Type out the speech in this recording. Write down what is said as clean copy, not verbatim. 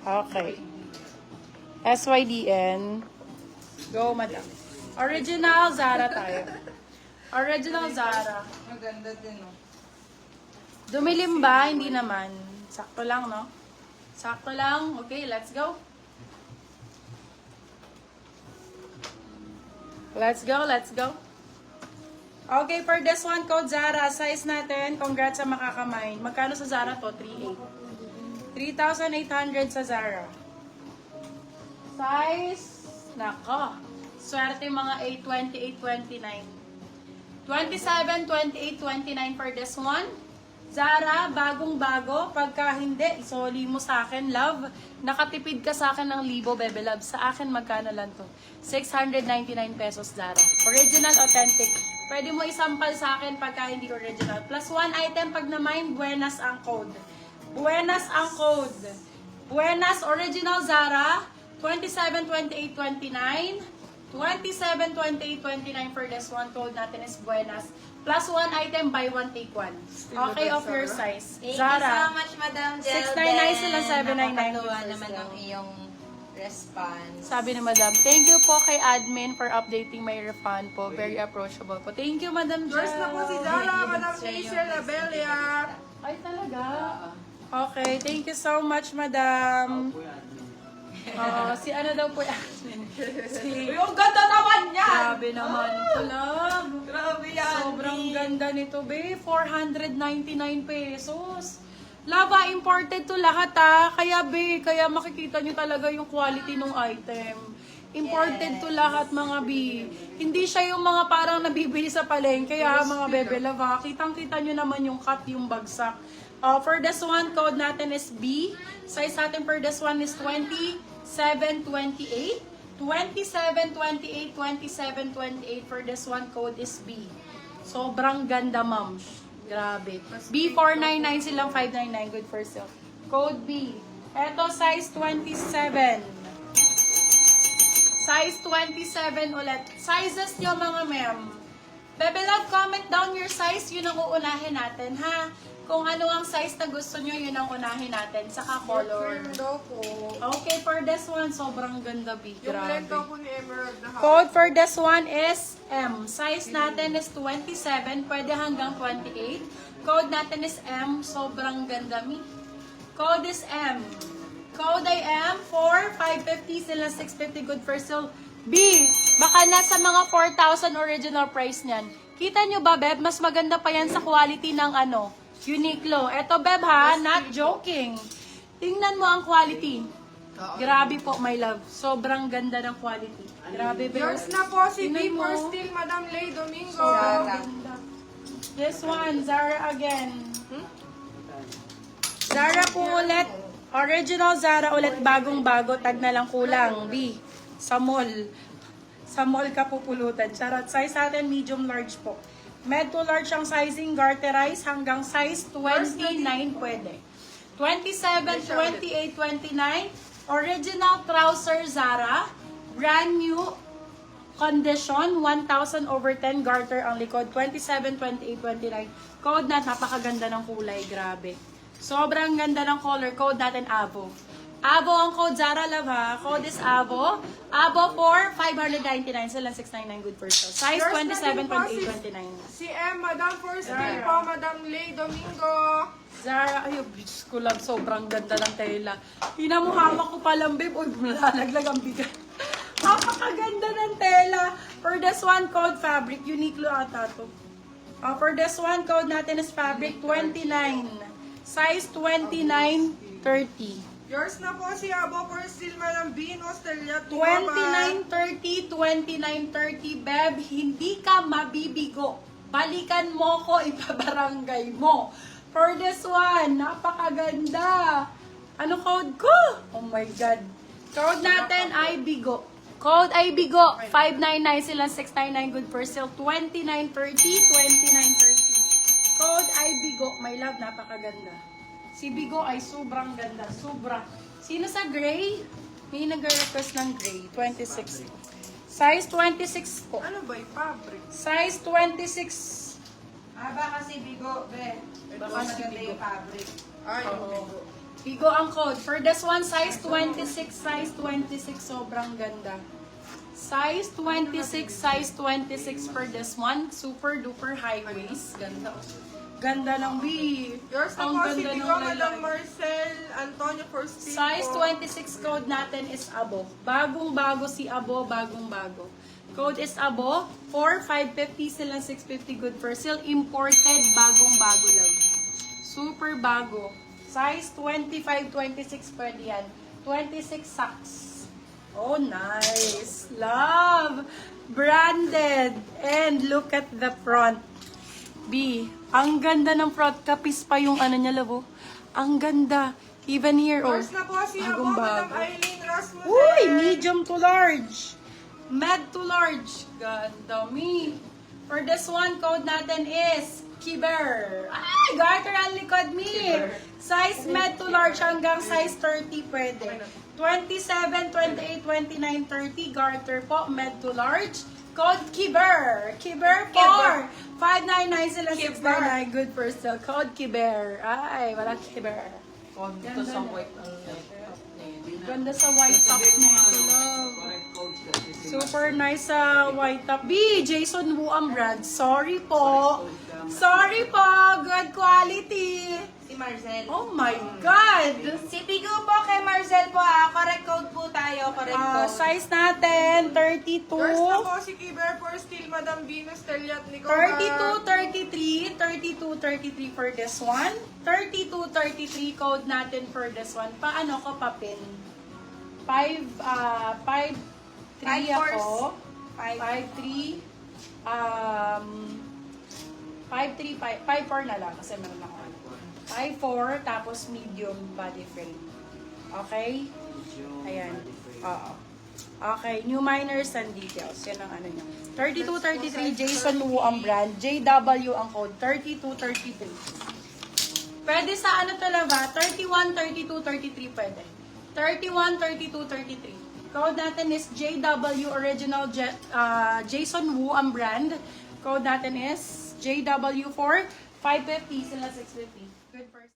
Okay. SYDN. Go, madam. Original Zara tayo. Original Zara. Maganda din, no? Dumilim ba? Hindi naman. Sakto lang, no? Sakto lang. Okay, let's go. Let's go, let's go. Okay, for this one, code Zara. Size natin, congrats sa makakamay. Magkano sa Zara to? 3,800. 3,800 sa Zara. Size, nako. Swerte mga 820, 829. 27, 28, 29 for this one. Zara, bagong-bago. Pagka hindi, isoli mo sa akin, love. Nakatipid ka sa akin ng libo, bebe love. Sa akin, magkano lang to? 699 pesos, Zara. Original, authentic. Pwede mo isampal sa akin pagka hindi original. Plus one item pag na-mine, buenas ang code. Buenas ang code. Buenas, original Zara. 27, 28, 29. 27, 28, 29 for this one. Code natin is buenas. Plus one item, buy one, take one. Okay, of your size. Thank you Zara. so much, Madam Jelden. 699 sila, 799 Nakakatuwa yung naman first ang iyong response. Sabi ni Madam, thank you po kay admin for updating my refund po. Very approachable po. Thank you, Madam Yours na po si Jel. Zara, Madam Hazel Abelia. Ay, talaga? Okay, thank you so much, Madam. Si ano daw po admin? Si... Uy, ang ganda naman yan! Grabe naman po, love. Grabe yan! Sobrang ganda nito, be. 499 pesos. Lava, imported to lahat, ha. Kaya, be, kaya makikita nyo talaga yung quality ng item. Imported to lahat, mga B. Hindi siya yung mga parang nabibili sa palengke, ha, mga bebe lava. Kitang-kita nyo naman yung cut, yung bagsak. For this one, code natin is B. Size natin for this one is 2728. 2728, 2728 for this one, code is B. Sobrang ganda, ma'am. Grabe. B499 silang 599. Good for sale. Code B. Eto, size 27. Size 27 ulit. Sizes nyo, mga ma'am. Bebe love, comment down your size. Yun ang uunahin natin, ha? Kung ano ang size na gusto nyo, yun ang unahin natin. Saka color. Yung daw po. Okay, for this one, sobrang ganda, B. Yung blend daw Grabe. po ni Emerald na Code for this one is M. Size natin is 27. Pwede hanggang 28. Code natin is M. Sobrang ganda, mi. Code is M. Code ay M for 550 sila 650 good for sale. B. Baka nasa mga 4,000 original price niyan. Kita nyo ba, Beb? Mas maganda pa yan sa quality ng ano, Uniqlo. Eto, Beb, ha? Not joking. Tingnan mo ang quality. Grabe po, my love. Sobrang ganda ng quality. Grabe, Beb. Yours na po si Tingnan B mo. for Steel, Madam Lay Domingo. Sobrang ganda. This one, Zara again. Zara po ulit. Original Zara ulit. Bagong-bago. Tag na lang kulang. B. Sa mall. Sa mall ka pupulutan. Charot. Size natin, medium large po. Med to large ang sizing. Garterize hanggang size 29 pwede. 27, 28, 29. Original trouser Zara. Brand new condition. 1,000 over 10 garter ang likod. 27, 28, 29. Code na. Napakaganda ng kulay. Grabe. Sobrang ganda ng color. Code natin Avo. Avo ang code Zara, love, ha. Code is Avo. Avo for 599 sila 699 good for sale. Size Yours 27, na din po 28, 29. Si M, Madam for Steel po, Madam Lay Domingo. Zara, ay, Diyos ko lang, sobrang ganda ng tela. Hinamuhama ko palang, babe. Uy, nalaglag ang bigat. Napakaganda ng tela. For this one, code fabric. Uniqlo ata to. For this one, code natin is fabric 29. Size 29, 30. Yours na po si Abo for Steel, Madam Bean, Australia. 29.30, 29.30, Beb, hindi ka mabibigo. Balikan mo ko, ipabarangay mo. For this one, napakaganda. Ano code ko? Oh my God. Code natin ay Bigo. Code ay Bigo. 599 sila, 699 good for sale. 29.30, 29.30. Code ay Bigo. My love, napakaganda. Si Bigo ay sobrang ganda. Sobra. Sino sa gray? May nag-request ng gray. 26. Size 26 po. Ano ba yung fabric? Size 26. Baka si Bigo, be. Baka si Maganda Bigo. yung fabric. Ay, Oo. Bigo. Bigo ang code. For this one, size 26, size 26. Sobrang ganda. Size 26, size 26 for this one. Super duper high waist. Ganda. Ganda ng B. Yours na Ang po si ganda ng Bigo, Madam lalaki. Marcel Antonio for Steve Size po. 26 code natin is abo. Bagong-bago si abo, bagong-bago. Code is abo. 4,550 silang 650 good for sale. Imported, bagong-bago lang. Super bago. Size 25, 26 pwede yan. 26 socks. Oh, nice. Love. Branded. And look at the front. B, ang ganda ng front. Kapis pa yung ano niya, labo. Ang ganda. Even here, oh. Yours na po si Abo, Madam Bagong-bago. Eileen Rasmussen. Uy, medium to large. Med to large. Ganda, me. For this one, code natin is Kiber. Ay, garter ang likod, me. Size med to large hanggang size 30 pwede. 27, 28, 29, 30. Garter po, med to large. Code Kiber. Kiber 4. 599 sila, 699. Good for sale. Code Kiber. Ay, wala Kiber. Ito sa white ang Ganda sa white top na ito, love. Super nice sa white top. B, Jason Wu ang brand. Sorry po. Sorry po. Good quality. Si Marcel. Oh my God. Si Bigo po kay Marcel po correct code po tayo, correct code. Size natin, 32. Yours na po si Kiber for Steel, Madam Venus Teliat Nicola. 32, 33, 32, 33 for this one. 32, 33 code natin for this one. Paano ko papin? 5, 3 ako. 5, 3, 5, 4 na lang kasi meron ako. 5, 4, tapos medium body frame. Okay? Ayan. Oo. Okay, new minors and details. Yan ang ano nyo. 32, 33, Jason Wu ang brand. JW ang code. 32, 33. Pwede sa ano to lava? 31, 32, 33 pwede. 31, 32, 33. Code natin is JW Original Jason Wu ang brand. Code natin is JW4 550 sila 650. Good for